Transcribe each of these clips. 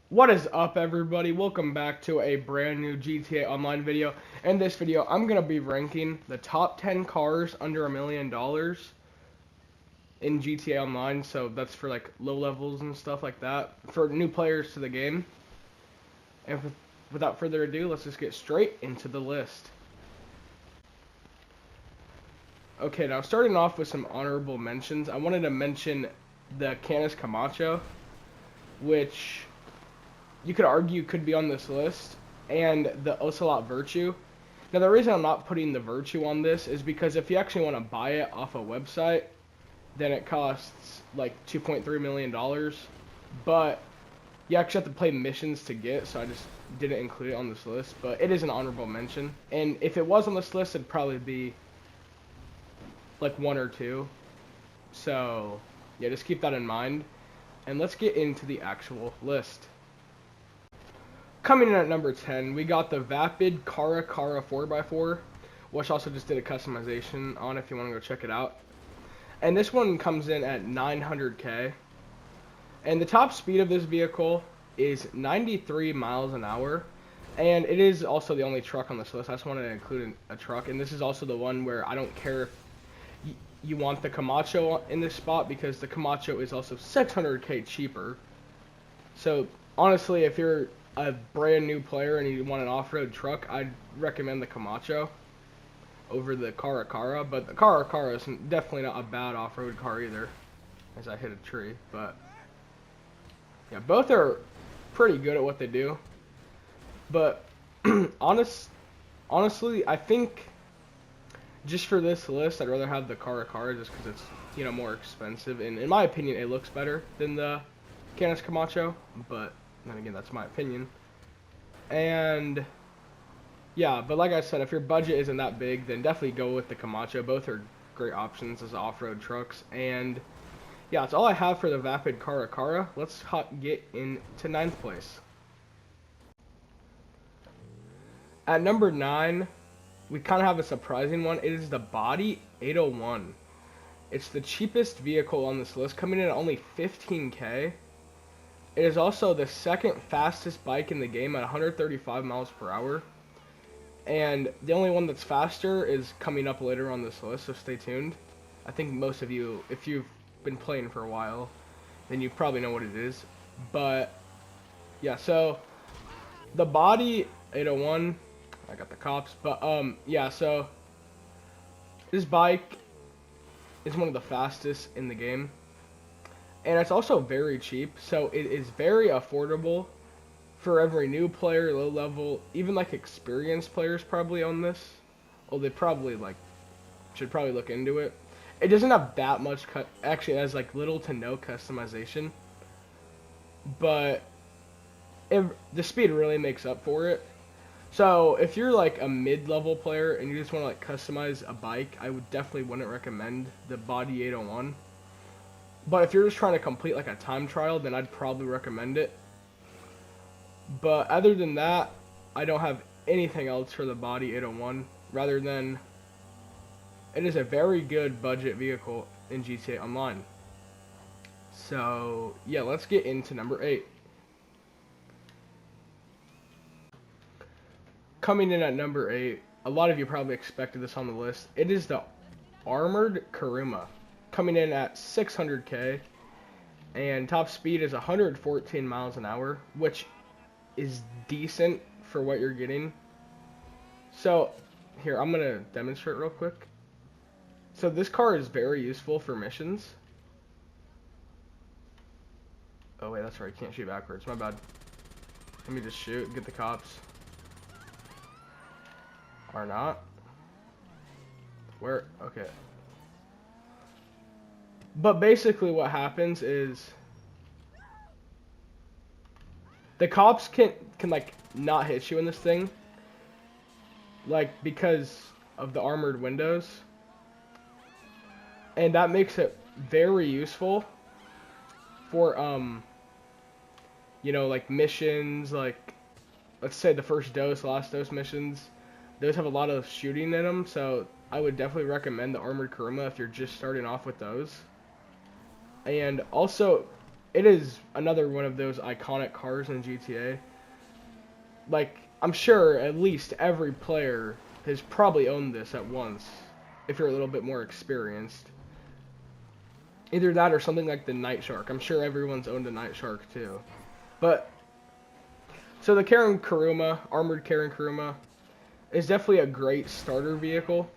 What is up, everybody? Welcome back to a brand new GTA Online video. In this video, I'm going to be ranking the top 10 cars under $1 million in GTA Online. So that's for like low levels and stuff like that for new players to the game. And without further ado, let's just get straight into the list. Okay, now starting off with some honorable mentions, I wanted to mention the Canis Camacho, which you could argue could be on this list, and the Ocelot Virtue. Now, the reason I'm not putting the Virtue on this is because if you actually want to buy it off a website, then it costs like $2.3 million. But you actually have to play missions to get, so I just didn't include it on this list. But it is an honorable mention. And if it was on this list, it'd probably be like one or two. So, yeah, just keep that in mind. And let's get into the actual list. Coming in at number 10, we got the Vapid Cara 4x4, which also just did a customization on if you want to go check it out. And this one comes in at 900k. And the top speed of this vehicle is 93 miles an hour. And it is also the only truck on this list. I just wanted to include a truck. And this is also the one where I don't care if you want the Camacho in this spot, because the Camacho is also 600k cheaper. So honestly, if you're a brand new player and you want an off-road truck, I'd recommend the Camacho over the Cara, but the Cara is definitely not a bad off-road car either, as I hit a tree. But yeah, both are pretty good at what they do. But honestly, I think just for this list, I'd rather have the Cara just because it's, you know, more expensive, and in my opinion, it looks better than the Canis Camacho. But then again, that's my opinion. And yeah, but like I said, if your budget isn't that big, then definitely go with the Camacho. Both are great options as off-road trucks. And yeah, that's all I have for the Vapid Cara. Let's get into 9th place. At number 9, we kind of have a surprising one. It is the Body 801. It's the cheapest vehicle on this list, coming in at only 15k. It is also the second fastest bike in the game at 135 miles per hour. And the only one that's faster is coming up later on this list, so stay tuned. I think most of you, if you've been playing for a while, then you probably know what it is. But yeah, so the Body 801, I got the cops, but yeah, so this bike is one of the fastest in the game. And it's also very cheap, so it is very affordable for every new player, low level, even like experienced players probably own this. Well, they probably should probably look into it. It doesn't have that much actually it has like little to no customization, but the speed really makes up for it. So if you're like a mid-level player and you just want to like customize a bike, I would definitely wouldn't recommend the Body 801. But if you're just trying to complete like a time trial, then I'd probably recommend it. But other than that, I don't have anything else for the Body 801, rather than it is a very good budget vehicle in GTA Online. So yeah, let's get into number 8. Coming in at number 8, a lot of you probably expected this on the list. It is the Armored Kuruma, coming in at 600k, and top speed is 114 miles an hour, which is decent for what you're getting. So here, I'm gonna demonstrate real quick. So this car is very useful for missions. Oh wait, that's right, I can't shoot backwards, my bad. Let me just shoot, get the cops. Or not. Where? Okay. But basically what happens is the cops can like not hit you in this thing, like because of the armored windows. And that makes it very useful for you know, like missions, like let's say the first dose, last dose missions. Those have a lot of shooting in them, so I would definitely recommend the Armored Kuruma if you're just starting off with those. And also, it is another one of those iconic cars in GTA. Like, I'm sure at least every player has probably owned this at once, if you're a little bit more experienced. Either that or something like the Night Shark. I'm sure everyone's owned a Night Shark too. But, so the Karen Kuruma, Armored Karen Kuruma, is definitely a great starter vehicle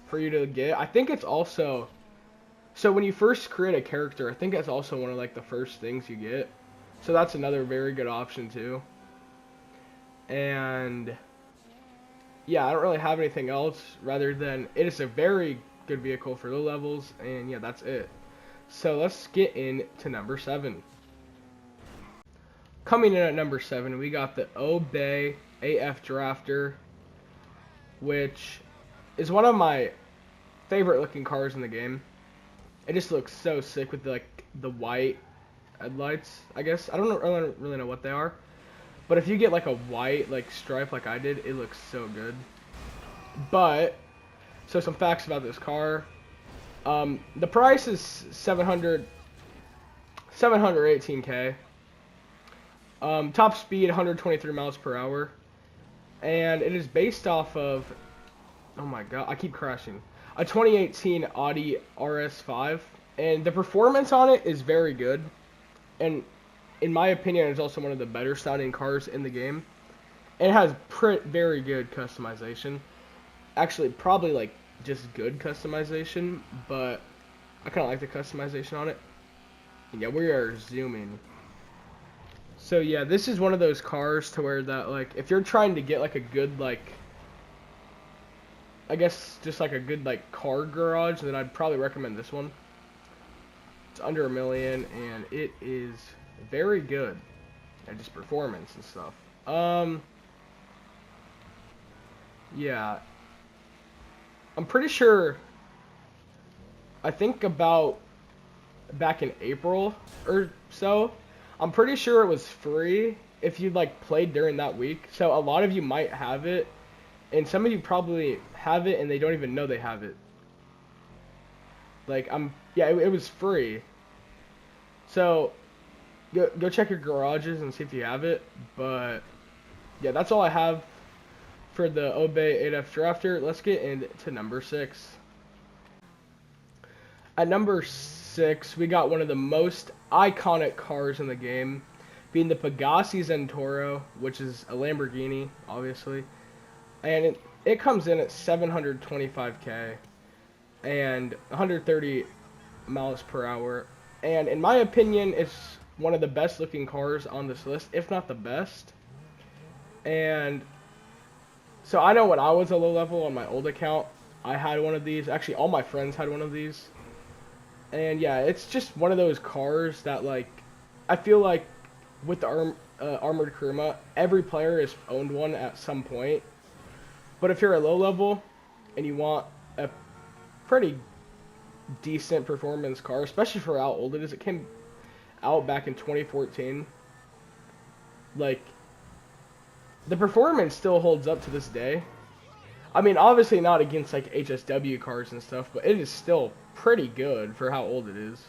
for you to get. I think it's also, so when you first create a character, I think that's also one of like the first things you get. So that's another very good option too. And yeah, I don't really have anything else rather than it is a very good vehicle for low levels, and yeah, that's it. So let's get into number 7. Coming in at number 7, we got the OAF Drafter, which is one of my favorite looking cars in the game. It just looks so sick with the white headlights, I guess. I don't really know what they are. But if you get like a white like stripe like I did, it looks so good. But, so some facts about this car. The price is 718K. Top speed 123 miles per hour. And it is based off of, oh my god, I keep crashing, a 2018 Audi RS5. And the performance on it is very good. And in my opinion, it's also one of the better sounding cars in the game. It has very good customization. Actually, probably like just good customization, but I kind of like the customization on it. And yeah, we are zooming. So yeah, this is one of those cars to where that like, if you're trying to get like a good like, I guess just like a good like car garage, then I'd probably recommend this one. It's under $1 million, and it is very good at just performance and stuff. Yeah, I'm pretty sure, I think about back in April or so, I'm pretty sure it was free if you like played during that week. So a lot of you might have it, and some of you probably have it and they don't even know they have it. Like, it was free. So go check your garages and see if you have it. But yeah, that's all I have for the OAF Drafter. Let's get into number 6. At number 6, we got one of the most iconic cars in the game, being the Pegassi Zentoro, which is a Lamborghini, obviously. And it comes in at 725K and 130 miles per hour. And in my opinion, it's one of the best looking cars on this list, if not the best. And so I know when I was a low level on my old account, I had one of these. Actually, all my friends had one of these. And yeah, it's just one of those cars that, like, I feel like with the Armored Kuruma, every player has owned one at some point. But if you're a low level and you want a pretty decent performance car, especially for how old it is, it came out back in 2014. Like, the performance still holds up to this day. I mean, obviously not against like HSW cars and stuff, but it is still pretty good for how old it is.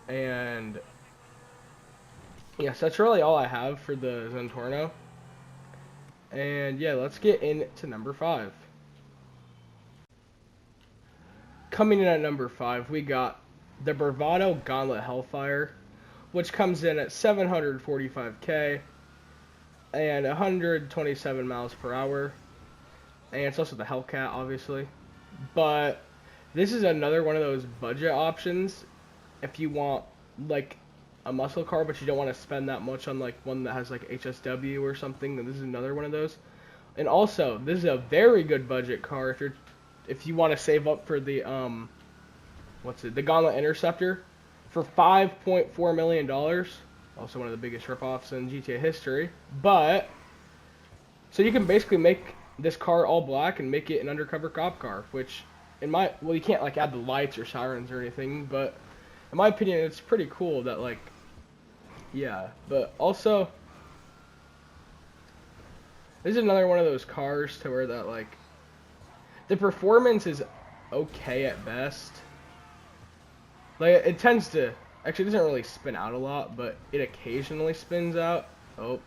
And yes, that's really all I have for the Zentorno. And yeah, let's get into number 5. Coming in at number 5, we got the Bravado Gauntlet Hellfire, which comes in at 745K and 127 miles per hour. And it's also the Hellcat, obviously. But this is another one of those budget options if you want like a muscle car, but you don't want to spend that much on like one that has like HSW or something. Then this is another one of those. And also, this is a very good budget car if you want to save up for the the Gauntlet Interceptor for $5.4 million. Also one of the biggest ripoffs in GTA history. But so you can basically make this car all black and make it an undercover cop car, which you can't like add the lights or sirens or anything, but in my opinion it's pretty cool that like, yeah. But also, this is another one of those cars to where that like the performance is okay at best. Like, it tends to Actually, it doesn't really spin out a lot, but it occasionally spins out. Oh.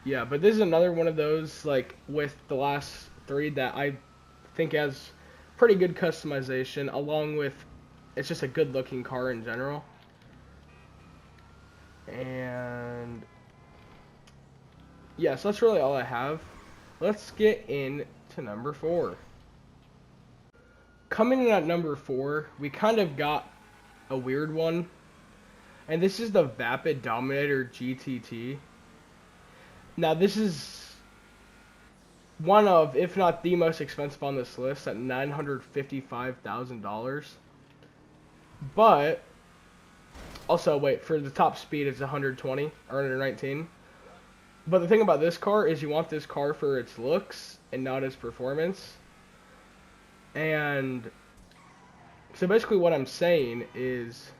Yeah, but this is another one of those, like, with the last three that I think has pretty good customization, along with, it's just a good-looking car in general. And, yeah, so that's really all I have. Let's get into number 4. Coming in at number 4, we kind of got a weird one. And this is the Vapid Dominator GTT. Now, this is one of, if not the most expensive on this list, at $955,000. But, also, wait, for the top speed, it's 120 or 119. But the thing about this car is you want this car for its looks and not its performance. And so basically what I'm saying is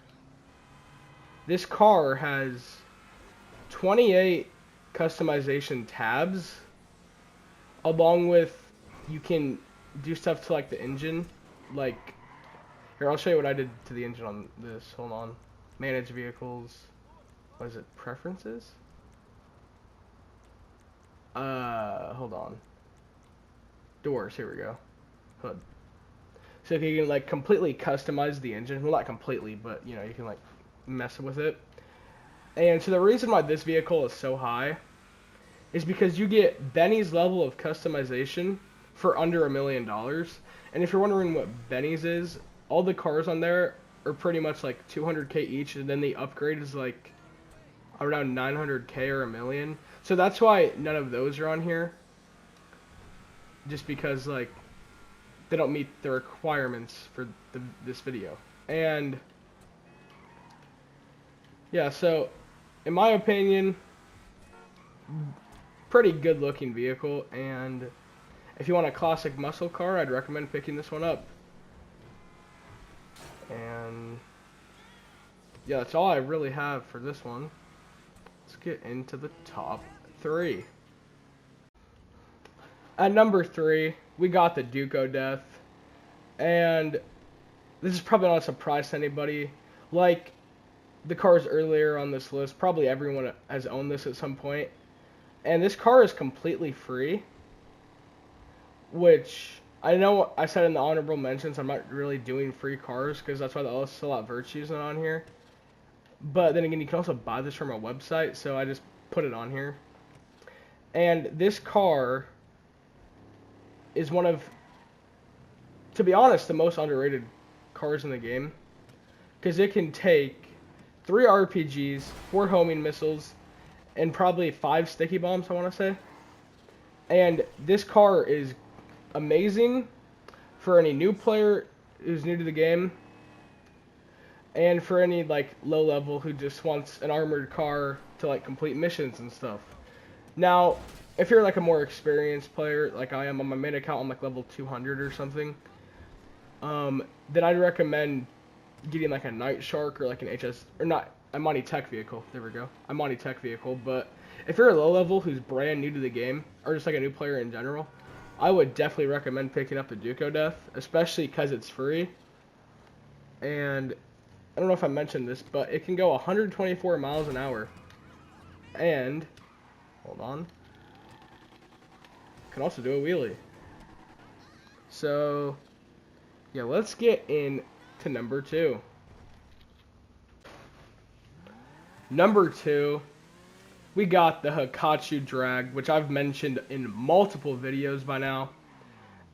this car has 28 customization tabs, along with you can do stuff to like the engine. Like, here, I'll show you what I did to the engine on this. Hold on. Manage vehicles. What is it? Preferences? Hold on. Doors, here we go. Hood. So if you can like completely customize the engine, well not completely, but you know, you can like mess with it. And so the reason why this vehicle is so high is because you get Benny's level of customization for under $1 million. And if you're wondering what Benny's is, all the cars on there are pretty much like 200K each, and then the upgrade is like around 900K or $1 million. So that's why none of those are on here. Just because like they don't meet the requirements for this video. And yeah, so in my opinion, pretty good looking vehicle, and if you want a classic muscle car, I'd recommend picking this one up. And yeah, that's all I really have for this one. Let's get into the top 3. At number 3, we got the Doco Death, and this is probably not a surprise to anybody. Like the cars earlier on this list, probably everyone has owned this at some point. And this car is completely free, which I know I said in the honorable mentions I'm not really doing free cars because that's why the Ocelot Virtue isn't on here. But then again, you can also buy this from a website, so I just put it on here. And this car is one of, to be honest, the most underrated cars in the game, because it can take 3 RPGs, 4 homing missiles, and probably 5 sticky bombs, I want to say. And this car is amazing for any new player who's new to the game, and for any like low level who just wants an armored car to like complete missions and stuff. Now, if you're like a more experienced player, like I am on my main account, I'm like level 200 or something, then I'd recommend getting like a Night Shark or like an HS, or not, a Monty Tech vehicle. There we go. A Monty Tech vehicle. But if you're a low level who's brand new to the game, or just like a new player in general, I would definitely recommend picking up the Doco Death, especially because it's free. And I don't know if I mentioned this, but it can go 124 miles an hour. And, hold on, can also do a wheelie. So, yeah, let's get into number 2. Number 2, we got the Hikachu Drag, which I've mentioned in multiple videos by now.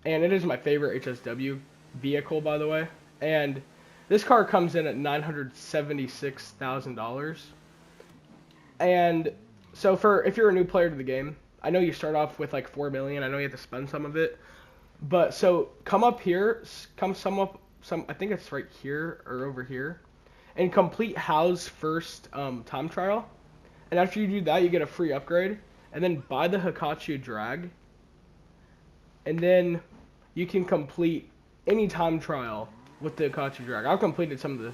And it is my favorite HSW vehicle, by the way. And this car comes in at $976,000. And so if you're a new player to the game, I know you start off with like 4 million. I know you have to spend some of it. But so come up here, I think it's right here or over here, and complete Howe's first time trial. And after you do that, you get a free upgrade. And then buy the Hikachu Drag. And then you can complete any time trial with the Hikachu Drag. I've completed some of the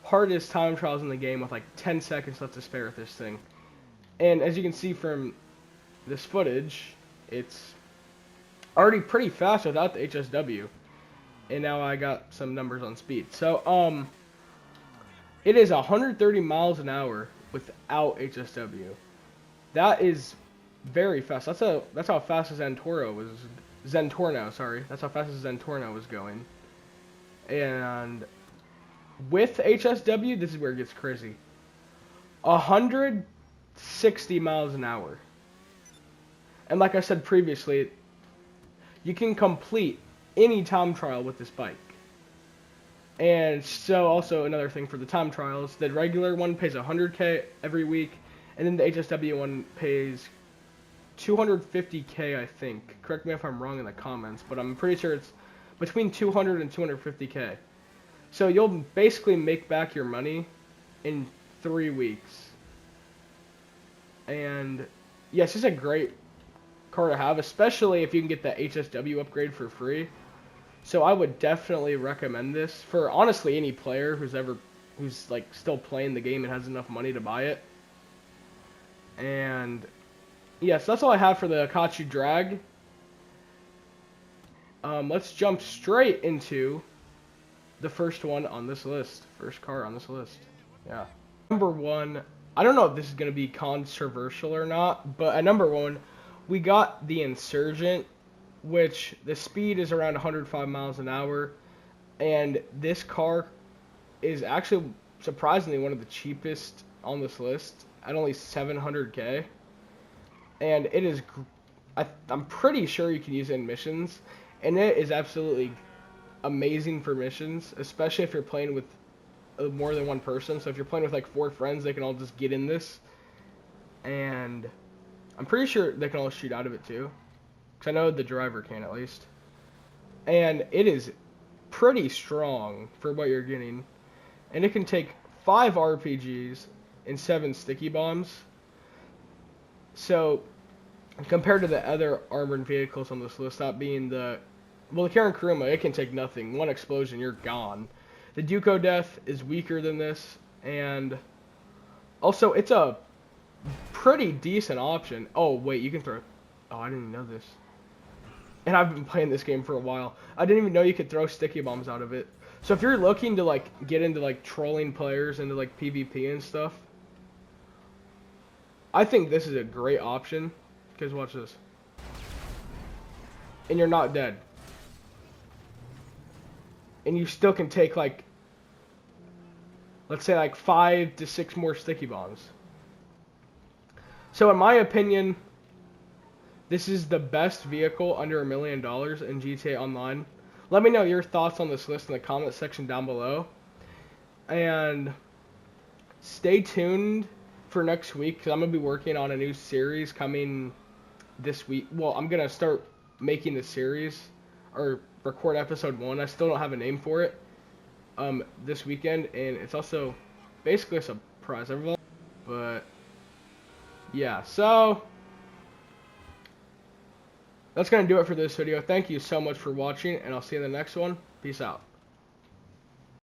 hardest time trials in the game with like 10 seconds left to spare with this thing. And as you can see from this footage, it's already pretty fast without the HSW. And now I got some numbers on speed. So, It is 130 miles an hour without HSW. That is very fast. That's how fast Zentorno, sorry. That's how fast Zentorno was going. And with HSW, this is where it gets crazy. 160 miles an hour. And like I said previously, you can complete any time trial with this bike. And so also another thing for the time trials, the regular one pays 100K every week, and then the HSW one pays 250K, I think. Correct me if I'm wrong in the comments, but I'm pretty sure it's between 200 and 250K. So you'll basically make back your money in 3 weeks. And yes, it's a great car to have, especially if you can get the HSW upgrade for free. So I would definitely recommend this for honestly any player who's like still playing the game and has enough money to buy it. And yes, that's all I have for the hikachu drag. Let's jump straight into the first one on this list. First car on this list. Yeah. Number 1, I don't know if this is going to be controversial or not, but at number 1, we got the Insurgent, which the speed is around 105 miles an hour, and this car is actually surprisingly one of the cheapest on this list at only 700K, and it is, I'm pretty sure you can use it in missions, and it is absolutely amazing for missions, especially if you're playing with more than one person. So if you're playing with like 4 friends, they can all just get in this, and I'm pretty sure they can all shoot out of it too. I know the driver can at least. And it is pretty strong for what you're getting. And it can take 5 RPGs and 7 sticky bombs. So, compared to the other armored vehicles on this list, that being the Karen Kuma, it can take nothing. 1 explosion, you're gone. The Doco Death is weaker than this. And also, it's a pretty decent option. Oh, wait, you can throw... Oh, I didn't even know this. And I've been playing this game for a while. I didn't even know you could throw sticky bombs out of it. So if you're looking to like get into like trolling players into like PvP and stuff, I think this is a great option. Because watch this. And you're not dead. And you still can take like, let's say like 5 to 6 more sticky bombs. So in my opinion, this is the best vehicle under $1 million in GTA Online. Let me know your thoughts on this list in the comment section down below. And stay tuned for next week, because I'm going to be working on a new series coming this week. Well, I'm going to start making the series, or record episode 1. I still don't have a name for it this weekend. And it's also basically a surprise, everyone. But yeah, so that's going to do it for this video. Thank you so much for watching, and I'll see you in the next one. Peace out.